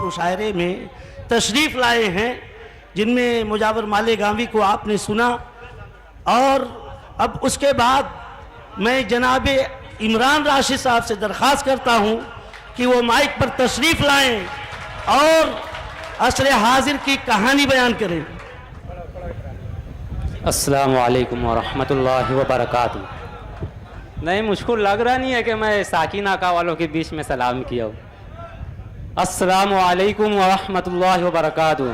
मुशायरे में तशरीफ़ लाए हैं, जिनमें मुजावर मालेगांवी को आपने सुना। और अब उसके बाद मैं जनाब इमरान राशिद साहब से दरख्वास्त करता हूं कि वो माइक पर तशरीफ़ लाएं और असर हाजिर की कहानी बयान करें। अस्सलामु अलैकुम वरहमतुल्लाहि वबरकातुहू। नहीं, मुझको लग रहा नहीं है कि मैं साकिन आका वालों के बीच में सलाम किया हूँ। अस्सलामु अलैकुम वरहमतुल्लाहि वबरकातुहू।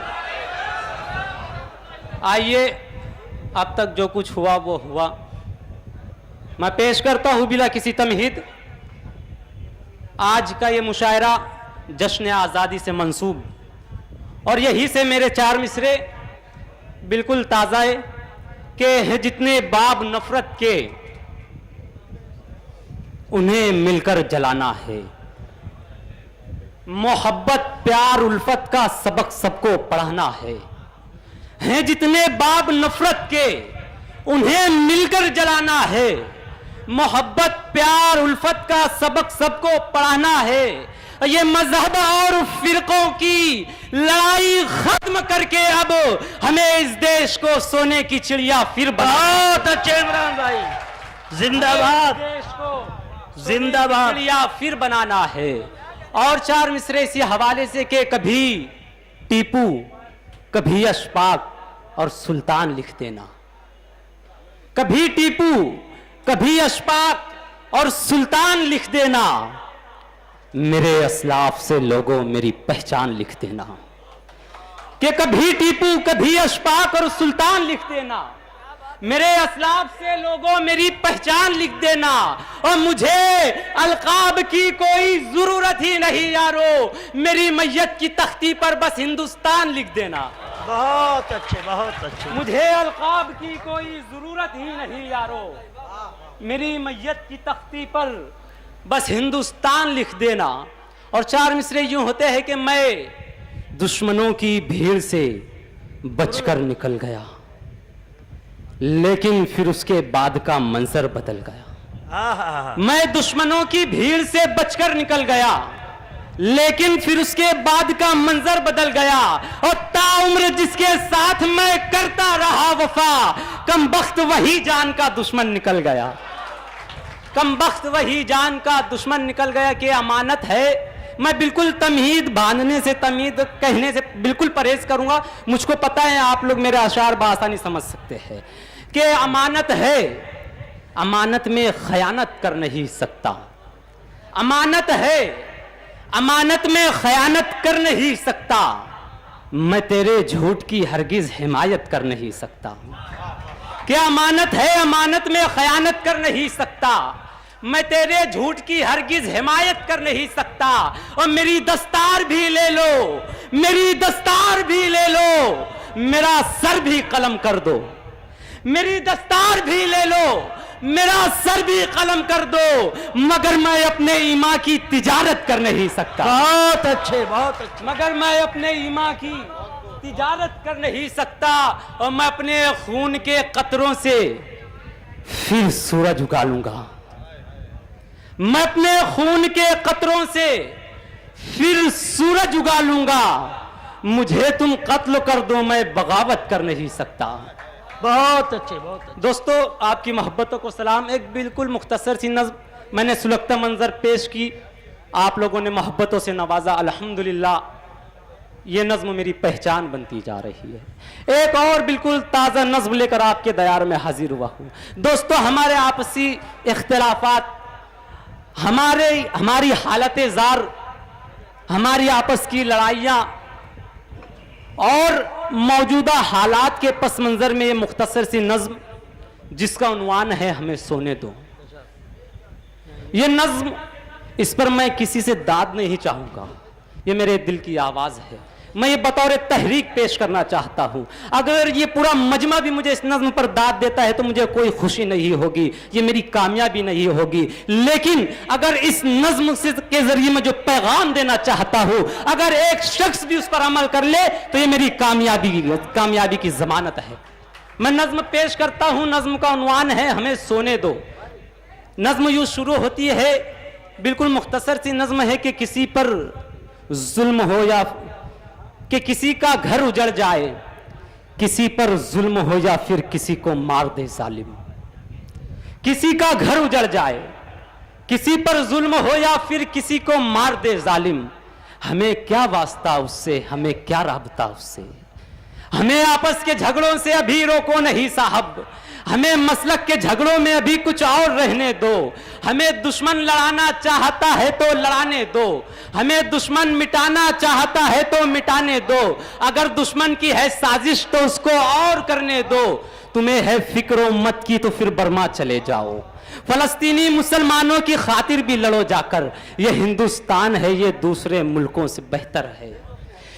आइए, अब तक जो कुछ हुआ वो हुआ। मैं पेश करता हूँ बिला किसी तमहीद आज का ये मुशायरा जश्न आज़ादी से मंसूब, और यही से मेरे 4 मिसरे बिल्कुल ताज़ा है कि हैं जितने बाब नफरत के उन्हें मिलकर जलाना है। मोहब्बत प्यार उल्फत का सबक सबको पढ़ाना है। हैं जितने बाब नफरत के उन्हें मिलकर जलाना है। मोहब्बत प्यार उल्फत का सबक सबको पढ़ाना है। ये मजहब और फिरकों की लड़ाई खत्म करके अब हमें इस देश को सोने की चिड़िया फिर बहुत अच्छे इमरान भाई, जिंदाबाद, देश को जिंदाबाद, चिड़िया फिर बनाना है। और 4 मिसरे इसी हवाले से कि कभी टीपू, कभी अशफाक और सुल्तान लिख देना। कभी टीपू, कभी अशफाक और सुल्तान लिख देना। मेरे असलाफ से लोगों मेरी पहचान लिख देना। कि कभी टीपू, कभी अशफाक और सुल्तान लिख देना। मेरे असलाफ से लोगों मेरी पहचान लिख देना। और मुझे अलकाब की कोई जरूरत ही नहीं यारो, मेरी मैयत की तख्ती पर बस हिंदुस्तान लिख देना। बहुत अच्छे, बहुत अच्छे। मुझे अलकाब की कोई जरूरत ही नहीं यारो, मेरी मैयत की तख्ती पर बस हिंदुस्तान लिख देना। और 4 मिसरे यूं होते हैं कि मैं दुश्मनों की भीड़ से बचकर निकल गया, लेकिन फिर उसके बाद का मंजर बदल गया। मैं दुश्मनों की भीड़ से बचकर निकल गया, लेकिन फिर उसके बाद का मंजर बदल गया। और ताउम्र जिसके साथ मैं करता रहा वफा, कम बख्त वही जान का दुश्मन निकल गया। कम बख्त वही जान का दुश्मन निकल गया। कि अमानत है। मैं बिल्कुल तमहीद बांधने से, तमहीद कहने से बिल्कुल परहेज करूंगा। मुझको पता है आप लोग मेरे अशार बासानी समझ सकते हैं कि अमानत है। अमानत में खयानत कर नहीं सकता। अमानत है, अमानत में खयानत कर नहीं सकता। मैं तेरे झूठ की हरगिज हिमायत कर नहीं सकता। क्या अमानत है, अमानत में खयानत कर नहीं सकता। मैं तेरे झूठ की हरगिज हिमायत कर नहीं सकता। और मेरी दस्तार भी ले लो, मेरी दस्तार भी ले लो, मेरा सर भी कलम कर दो। मेरी दस्तार भी ले लो, मेरा सर भी कलम कर दो, मगर मैं अपने ईमा की तिजारत कर नहीं सकता। बहुत अच्छे, बहुत अच्छे। मगर मैं अपने ईमा की तिजारत कर नहीं सकता। और मैं अपने खून के कतरों से फिर सूरज उगा लूंगा। मैं अपने खून के कतरों से फिर सूरज उगा लूंगा। मुझे तुम कत्ल कर दो, मैं बगावत कर नहीं सकता। बहुत अच्छे, बहुत अच्छे। दोस्तों, आपकी मोहब्बतों को सलाम। एक बिल्कुल मुख्तसर सी नज़्म मैंने सुलगता मंजर पेश की, आप लोगों ने मोहब्बतों से नवाजा। अल्हम्दुलिल्लाह, ये नज़्म मेरी पहचान बनती जा रही है। एक और बिल्कुल ताज़ा नज़्म लेकर आपके दयार में हाजिर हुआ हूँ। दोस्तों, हमारे आपसी इख्तिलाफात, हमारी हालत ज़ार, हमारी आपस की लड़ाइयाँ और मौजूदा हालात के पस मंज़र में ये मुख्तसर सी नज़्म, जिसका उन्वान है हमें सोने दो। ये नज़्म, इस पर मैं किसी से दाद नहीं चाहूँगा, ये मेरे दिल की आवाज़ है। मैं ये बतौर तहरीक पेश करना चाहता हूँ। अगर ये पूरा मजमा भी मुझे इस नज़्म पर दाद देता है तो मुझे कोई खुशी नहीं होगी, ये मेरी कामयाबी नहीं होगी। लेकिन अगर इस नज़्म के ज़रिए मैं जो पैगाम देना चाहता हूँ, अगर एक शख्स भी उस पर अमल कर ले तो ये मेरी कामयाबी की ज़मानत है। मैं नज़्म पेश करता हूँ। नज़्म का उन्वान है हमें सोने दो। नज़्म यूँ शुरू होती है, बिल्कुल मुख्तसर सी नज़्म है कि किसी पर जुल्म हो या कि किसी का घर उजड़ जाए, किसी पर जुल्म हो या फिर किसी को मार दे जालिम। किसी का घर उजड़ जाए, किसी पर जुल्म हो या फिर किसी को मार दे जालिम, हमें क्या वास्ता उससे, हमें क्या राबता उससे। हमें आपस के झगड़ों से अभी रोको नहीं साहब, हमें मसलक के झगड़ों में अभी कुछ और रहने दो। हमें दुश्मन लड़ाना चाहता है तो लड़ाने दो, हमें दुश्मन मिटाना चाहता है तो मिटाने दो। अगर दुश्मन की है साजिश तो उसको और करने दो। तुम्हें है फिक्र उम्मत की तो फिर बर्मा चले जाओ, फलस्तीनी मुसलमानों की खातिर भी लड़ो जाकर। ये हिंदुस्तान है, ये दूसरे मुल्कों से बेहतर है।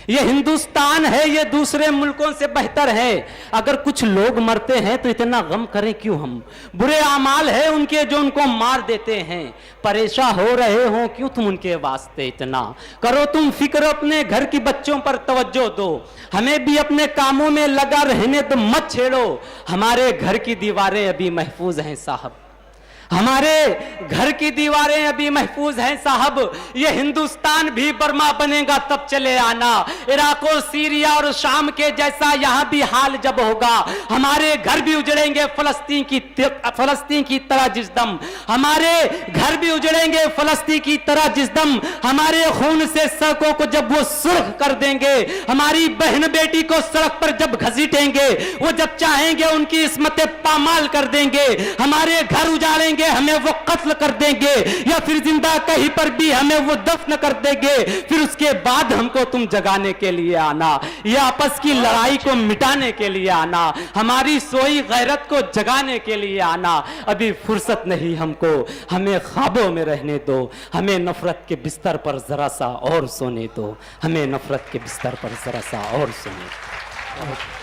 ये हिंदुस्तान है, ये दूसरे मुल्कों से बेहतर है। अगर कुछ लोग मरते हैं तो इतना गम करें क्यों हम। बुरे अमाल है उनके जो उनको मार देते हैं। परेशान हो रहे हो क्यों तुम उनके वास्ते इतना। करो तुम फिक्र अपने घर की बच्चों पर तवज्जो दो। हमें भी अपने कामों में लगा रहने तो मत छेड़ो। हमारे घर की दीवारें अभी महफूज हैं साहब, हमारे घर की दीवारें अभी महफूज हैं साहब। ये हिंदुस्तान भी बर्मा बनेगा तब चले आना। इराक और सीरिया और शाम के जैसा यहाँ भी हाल जब होगा, हमारे घर भी उजड़ेंगे फलस्तीन की तरह जिस दम। हमारे घर भी उजड़ेंगे फलस्तीन की तरह जिस दम। हमारे खून से सड़कों को जब वो सुर्ख कर देंगे, हमारी बहन बेटी को सड़क पर जब घसीटेंगे, वो जब चाहेंगे उनकी इस्मतें पामाल कर देंगे। हमारे घर उजाड़ेंगे, हमें वो कत्ल कर देंगे, या फिर जिंदा कहीं पर भी हमें वो दफन कर देंगे। फिर उसके बाद हमको तुम जगाने के लिए आना, ये आपस की लड़ाई को मिटाने के लिए आना, हमारी सोई गैरत को जगाने के लिए आना। अभी फुर्सत नहीं हमको, हमें ख्वाबों में रहने दो। हमें नफरत के बिस्तर पर जरा सा और सोने दो, हमें नफरत के बिस्तर पर जरा सा और सोने दो।